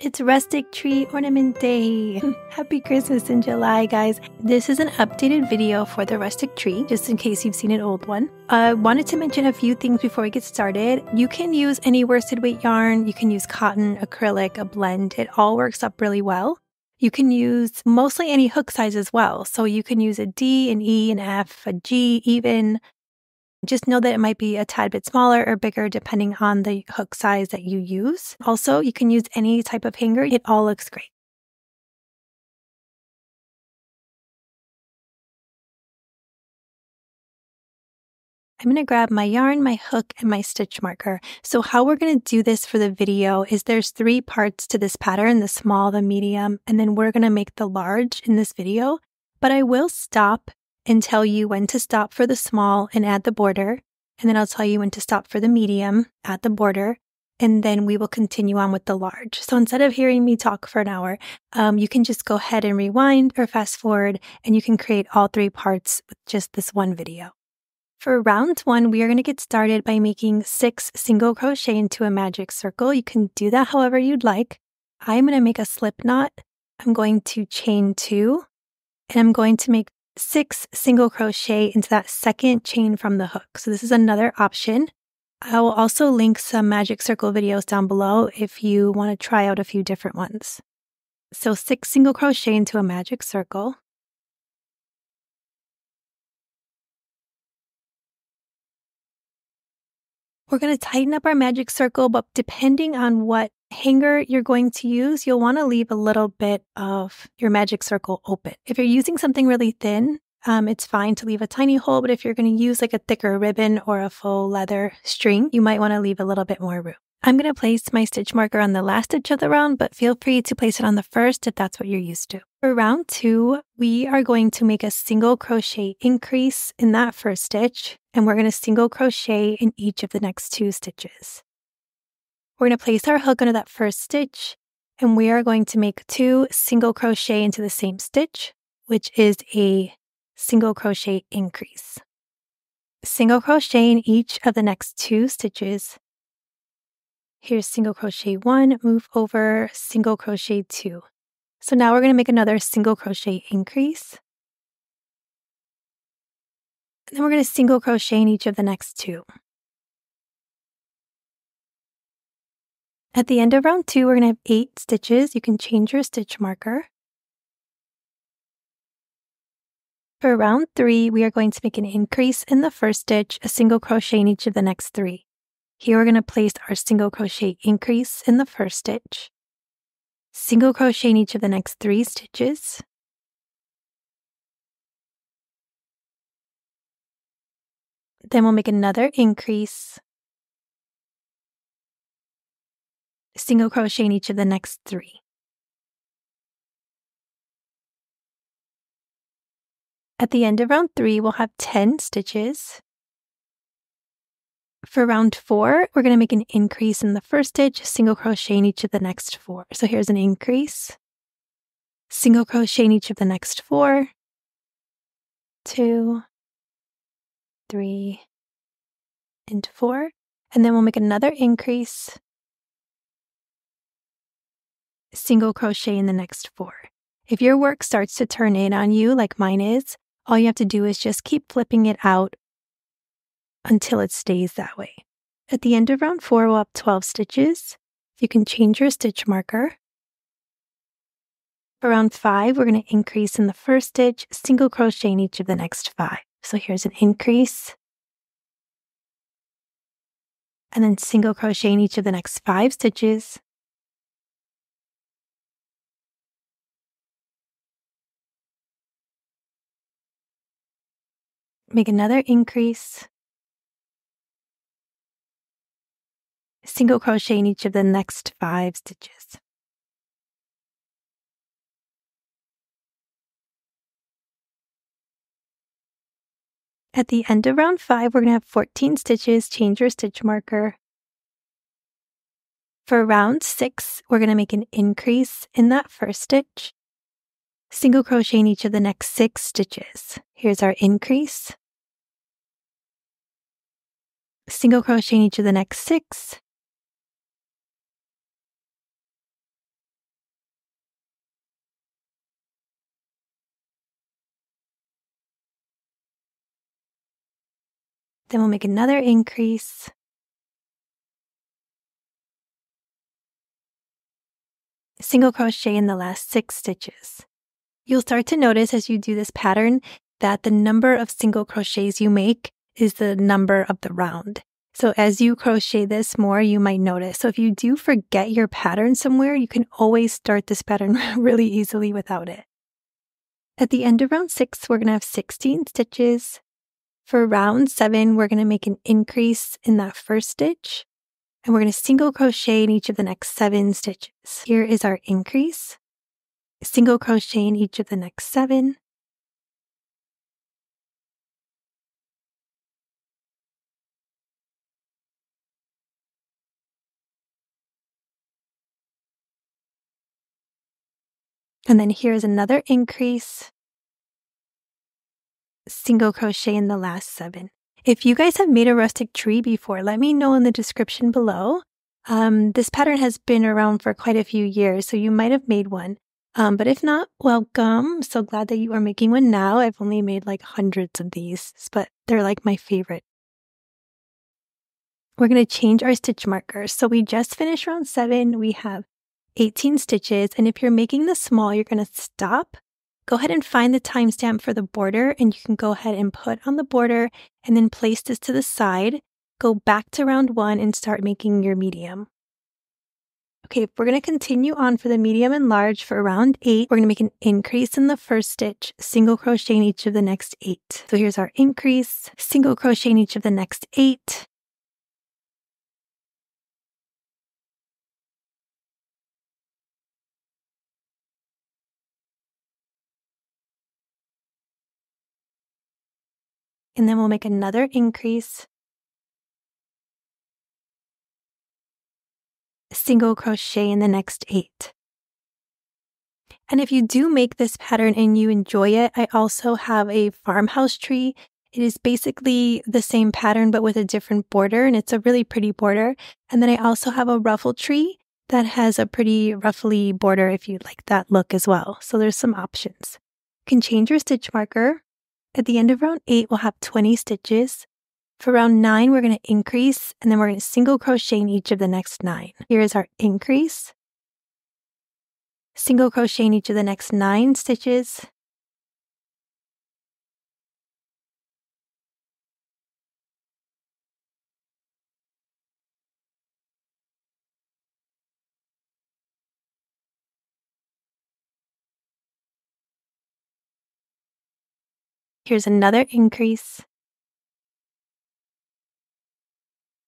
It's Rustic Tree Ornament Day. Happy Christmas in July, guys. This is an updated video for the rustic tree, just in case you've seen an old one. I wanted to mention a few things before we get started. You can use any worsted weight yarn. You can use cotton, acrylic, a blend. It all works up really well. You can use mostly any hook size as well. So you can use a D, an E, an F, a G even. Just know that it might be a tad bit smaller or bigger depending on the hook size that you use. Also, you can use any type of hanger. It all looks great. I'm going to grab my yarn, my hook, and my stitch marker. So how we're going to do this for the video is there's 3 parts to this pattern, the small, the medium, and then we're going to make the large in this video. But I will stop and tell you when to stop for the small and add the border. And then I'll tell you when to stop for the medium, add the border, and then we will continue on with the large. So instead of hearing me talk for an hour, you can just go ahead and rewind or fast forward, and you can create all 3 parts with just this one video. For round 1, we are going to get started by making 6 single crochet into a magic circle. You can do that however you'd like. I'm going to make a slip knot. I'm going to chain 2, and I'm going to make 6 single crochet into that second chain from the hook. So this is another option. I will also link some magic circle videos down below if you want to try out a few different ones. So 6 single crochet into a magic circle. We're going to tighten up our magic circle, but depending on what hanger you're going to use, you'll want to leave a little bit of your magic circle open. If you're using something really thin, it's fine to leave a tiny hole, but if you're going to use like a thicker ribbon or a faux leather string, you might want to leave a little bit more room. I'm going to place my stitch marker on the last stitch of the round, but feel free to place it on the first if that's what you're used to. For round 2, we are going to make a single crochet increase in that first stitch, and we're going to single crochet in each of the next 2 stitches. We're going to place our hook under that first stitch, and we are going to make 2 single crochet into the same stitch, which is a single crochet increase. Single crochet in each of the next 2 stitches. Here's single crochet 1, move over, single crochet 2. So now we're going to make another single crochet increase. And then we're going to single crochet in each of the next 2. At the end of round 2, we're going to have 8 stitches. You can change your stitch marker. For round 3, we are going to make an increase in the first stitch, a single crochet in each of the next 3. Here we're going to place our single crochet increase in the first stitch, single crochet in each of the next 3 stitches, then we'll make another increase, single crochet in each of the next 3. At the end of round 3, we'll have 10 stitches. For round 4, we're going to make an increase in the first stitch, single crochet in each of the next 4. So here's an increase, single crochet in each of the next 4, 2, 3, and 4. And then we'll make another increase, single crochet in the next 4. If your work starts to turn in on you like mine is, all you have to do is just keep flipping it out until it stays that way. At the end of round 4, we'll have 12 stitches. You can change your stitch marker. For round 5, we're going to increase in the first stitch, single crochet in each of the next 5. So here's an increase, and then single crochet in each of the next 5 stitches. Make another increase, single crochet in each of the next 5 stitches. At the end of round 5, we're going to have 14 stitches. Change your stitch marker. For round 6, we're going to make an increase in that first stitch, single crochet in each of the next 6 stitches. Here's our increase, single crochet in each of the next 6, Then we'll make another increase. Single crochet in the last 6 stitches. You'll start to notice as you do this pattern that the number of single crochets you make is the number of the round. So as you crochet this more, you might notice. So if you do forget your pattern somewhere, you can always start this pattern really easily without it. At the end of round 6, we're going to have 16 stitches. For round 7, we're going to make an increase in that first stitch. And we're going to single crochet in each of the next 7 stitches. Here is our increase. Single crochet in each of the next 7. And then here's another increase. Single crochet in the last 7. If you guys have made a rustic tree before, let me know in the description below. This pattern has been around for quite a few years, so you might have made one. But if not, welcome. So glad that you are making one now. I've only made like hundreds of these, but they're like my favorite. We're going to change our stitch markers. So we just finished round 7. We have 18 stitches. And if you're making this small, you're going to stop. Go ahead and find the timestamp for the border, and you can go ahead and put on the border and then place this to the side. Go back to round 1 and start making your medium. Okay, we're going to continue on for the medium and large for round 8. We're going to make an increase in the first stitch, single crochet in each of the next 8. So here's our increase, single crochet in each of the next 8. And then we'll make another increase, single crochet in the next 8. And if you do make this pattern and you enjoy it, I also have a farmhouse tree. It is basically the same pattern but with a different border, and it's a really pretty border. And then I also have a ruffle tree that has a pretty ruffly border if you like that look as well. So there's some options. You can change your stitch marker. At the end of round 8, we'll have 20 stitches. For round 9, we're going to increase, and then we're going to single crochet in each of the next 9. Here is our increase. Single crochet in each of the next 9 stitches. Here's another increase.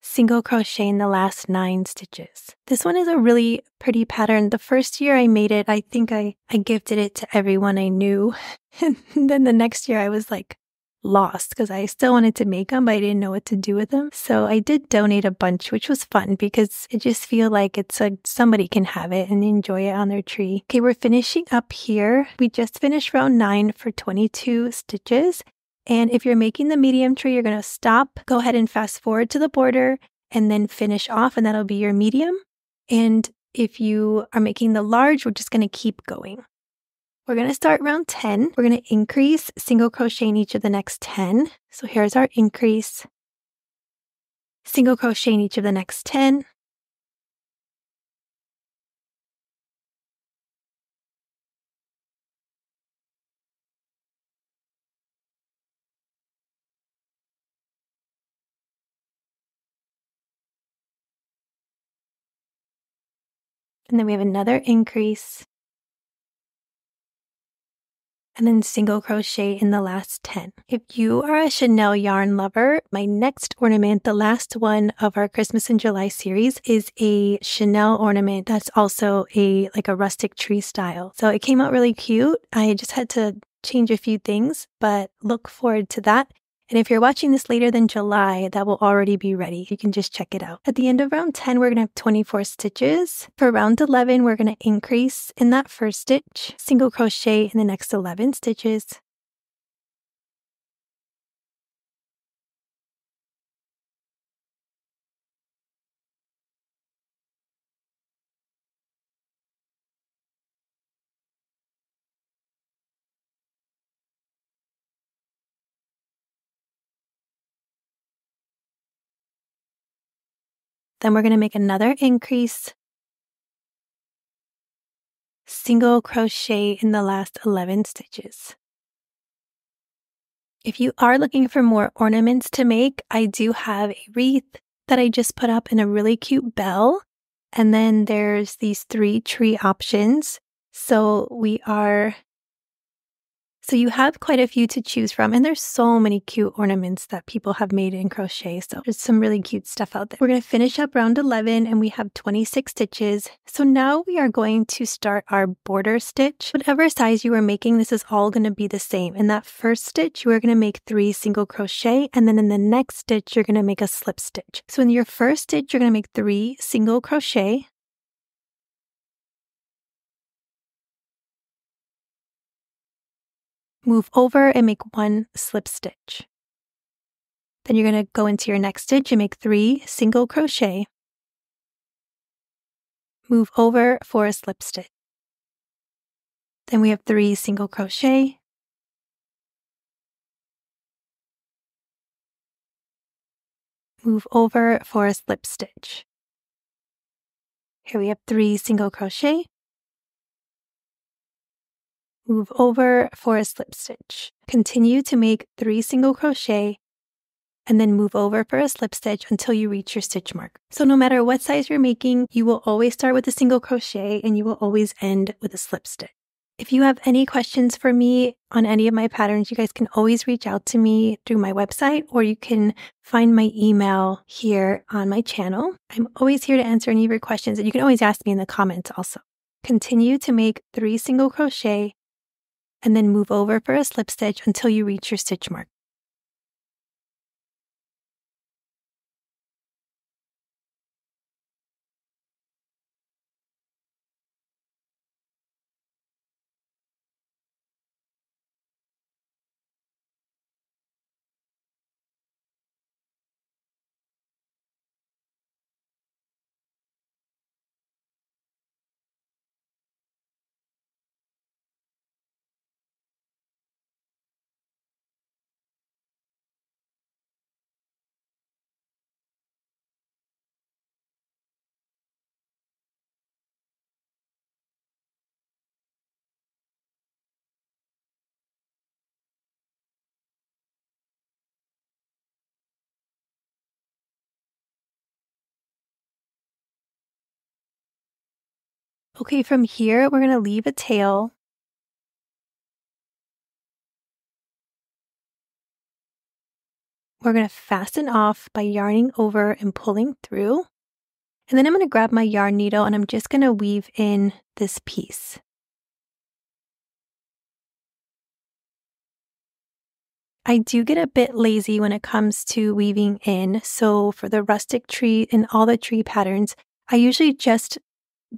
Single crochet in the last 9 stitches. This one is a really pretty pattern. The first year I made it, I think I gifted it to everyone I knew. And then the next year I was like lost because I still wanted to make them, but I didn't know what to do with them. So I did donate a bunch, which was fun because I just feel like it's like somebody can have it and enjoy it on their tree. Okay, we're finishing up here. We just finished round 9 for 22 stitches. And if you're making the medium tree, you're going to stop, go ahead and fast forward to the border and then finish off, and that'll be your medium. And if you are making the large, we're just going to keep going. We're going to start round 10. We're going to increase, single crochet in each of the next 10. So here's our increase, single crochet in each of the next 10. And then we have another increase, and then single crochet in the last 10. If you are a Chanel yarn lover, my next ornament, the last one of our Christmas in July series, is a Chanel ornament that's also like a rustic tree style. So it came out really cute. I just had to change a few things, but look forward to that. And if you're watching this later than July, that will already be ready. You can just check it out. At the end of round 10, we're going to have 24 stitches. For round 11, we're going to increase in that first stitch, single crochet in the next 11 stitches. Then we're going to make another increase, single crochet in the last 11 stitches. If you are looking for more ornaments to make, I do have a wreath that I just put up in a really cute bell. And then there's these 3 tree options. So you have quite a few to choose from, and there's so many cute ornaments that people have made in crochet. So there's some really cute stuff out there. We're going to finish up round 11 and we have 26 stitches. So now we are going to start our border stitch. Whatever size you are making, this is all going to be the same. In that first stitch, you are going to make 3 single crochet, and then in the next stitch, you're going to make a slip stitch. So in your first stitch, you're going to make 3 single crochet. Move over and make 1 slip stitch. Then you're going to go into your next stitch and make 3 single crochet. Move over for a slip stitch. Then we have 3 single crochet. Move over for a slip stitch. Here we have 3 single crochet. Move over for a slip stitch. Continue to make 3 single crochet and then move over for a slip stitch until you reach your stitch mark. So no matter what size you're making, you will always start with a single crochet and you will always end with a slip stitch. If you have any questions for me on any of my patterns, you guys can always reach out to me through my website, or you can find my email here on my channel. I'm always here to answer any of your questions, and you can always ask me in the comments also. Continue to make 3 single crochet and then move over for a slip stitch until you reach your stitch mark. Okay, from here, we're going to leave a tail. We're going to fasten off by yarning over and pulling through. And then I'm going to grab my yarn needle and I'm just going to weave in this piece. I do get a bit lazy when it comes to weaving in. So for the rustic tree and all the tree patterns, I usually just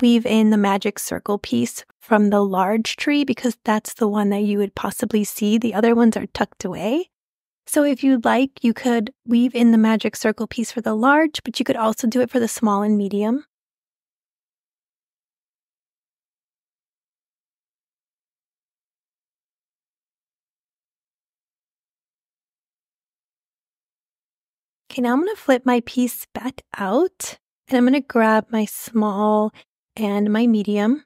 weave in the magic circle piece from the large tree because that's the one that you would possibly see. The other ones are tucked away. So if you'd like, you could weave in the magic circle piece for the large, but you could also do it for the small and medium. Okay, now I'm going to flip my piece back out and I'm going to grab my small and my medium.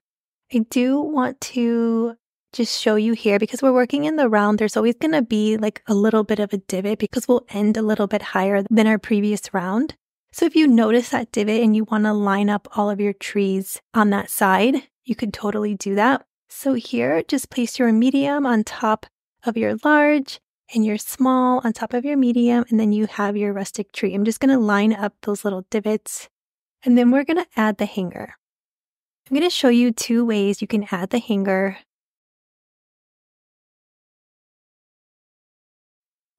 I do want to just show you here because we're working in the round. There's always going to be like a little bit of a divot because we'll end a little bit higher than our previous round. So if you notice that divot and you want to line up all of your trees on that side, you could totally do that. So here, just place your medium on top of your large and your small on top of your medium, and then you have your rustic tree. I'm just going to line up those little divots, and then we're going to add the hanger. I'm going to show you 2 ways you can add the hanger.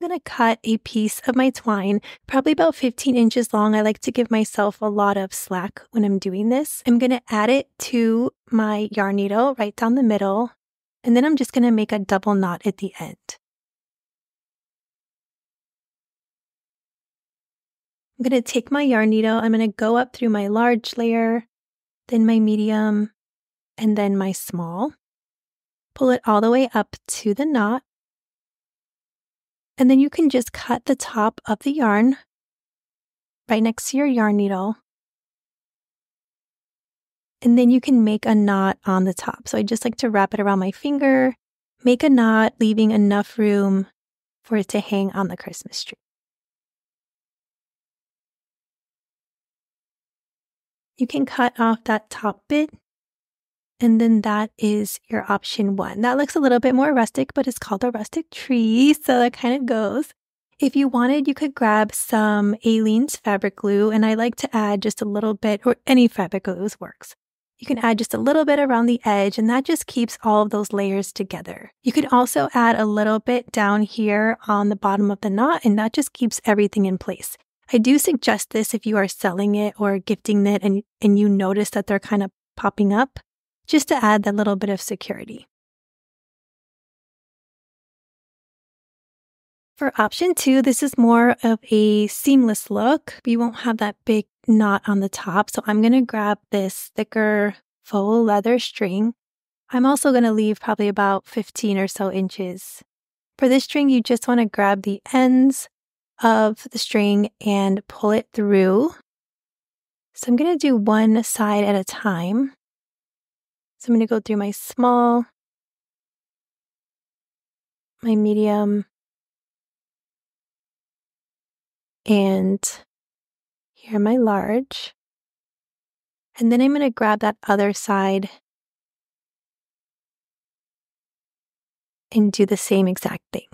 I'm going to cut a piece of my twine, probably about 15 inches long. I like to give myself a lot of slack when I'm doing this. I'm going to add it to my yarn needle right down the middle, and then I'm just going to make a double knot at the end. I'm going to take my yarn needle, I'm going to go up through my large layer, then my medium, and then my small. Pull it all the way up to the knot. And then you can just cut the top of the yarn right next to your yarn needle. And then you can make a knot on the top. So I just like to wrap it around my finger, make a knot, leaving enough room for it to hang on the Christmas tree. You can cut off that top bit, and then that is your option 1. That looks a little bit more rustic, but it's called a rustic tree, so that kind of goes. If you wanted, you could grab some Aleene's fabric glue, and I like to add just a little bit, or any fabric glue works. You can add just a little bit around the edge, and that just keeps all of those layers together. You could also add a little bit down here on the bottom of the knot, and that just keeps everything in place. I do suggest this if you are selling it or gifting it and you notice that they're kind of popping up, just to add that little bit of security. For option 2, this is more of a seamless look. You won't have that big knot on the top, so I'm going to grab this thicker faux leather string. I'm also going to leave probably about 15 or so inches. For this string, you just want to grab the ends of the string and pull it through. So I'm going to do one side at a time. So I'm going to go through my small, my medium, and here my large. And then I'm going to grab that other side and do the same exact thing.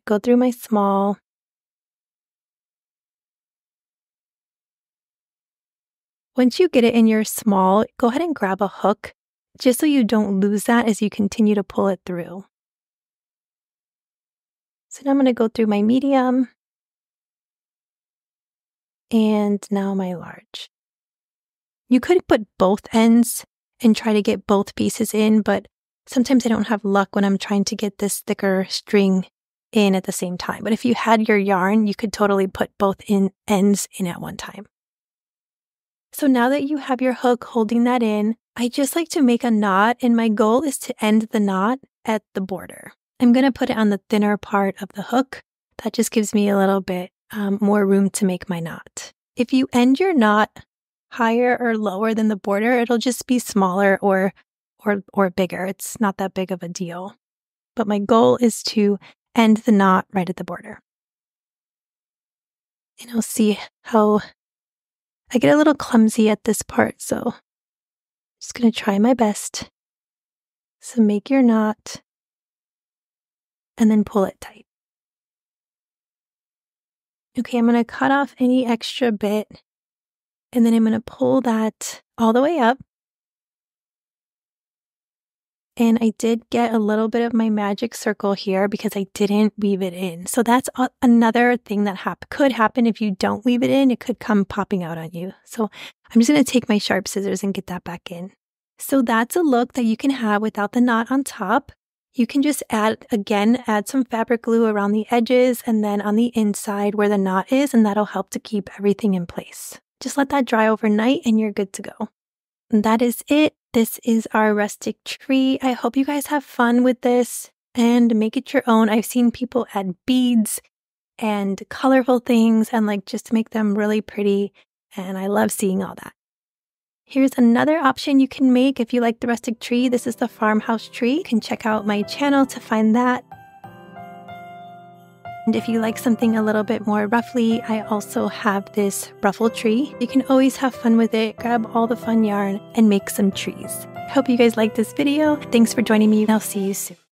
Go through my small, once you get it in your small, go ahead and grab a hook just so you don't lose that as you continue to pull it through. So now I'm going to go through my medium and now my large. You could put both ends and try to get both pieces in, but sometimes I don't have luck when I'm trying to get this thicker string in at the same time. But if you had your yarn, you could totally put both ends in at one time. So now that you have your hook holding that in, I just like to make a knot, and my goal is to end the knot at the border. I'm going to put it on the thinner part of the hook. That just gives me a little bit more room to make my knot. If you end your knot higher or lower than the border, it'll just be smaller or bigger. It's not that big of a deal. But my goal is to end the knot right at the border. And I'll see how I get a little clumsy at this part, so I'm just going to try my best. So make your knot and then pull it tight. Okay, I'm going to cut off any extra bit, and then I'm going to pull that all the way up. And I did get a little bit of my magic circle here because I didn't weave it in. So that's another thing that could happen if you don't weave it in. It could come popping out on you. So I'm just going to take my sharp scissors and get that back in. So that's a look that you can have without the knot on top. You can just add some fabric glue around the edges and then on the inside where the knot is, and that'll help to keep everything in place. Just let that dry overnight and you're good to go. And that is it. This is our rustic tree. I hope you guys have fun with this and make it your own. I've seen people add beads and colorful things and just to make them really pretty. And I love seeing all that. Here's another option you can make if you like the rustic tree. This is the farmhouse tree. You can check out my channel to find that. And if you like something a little bit more ruffly, I also have this ruffle tree. You can always have fun with it, grab all the fun yarn, and make some trees. I hope you guys liked this video. Thanks for joining me, and I'll see you soon.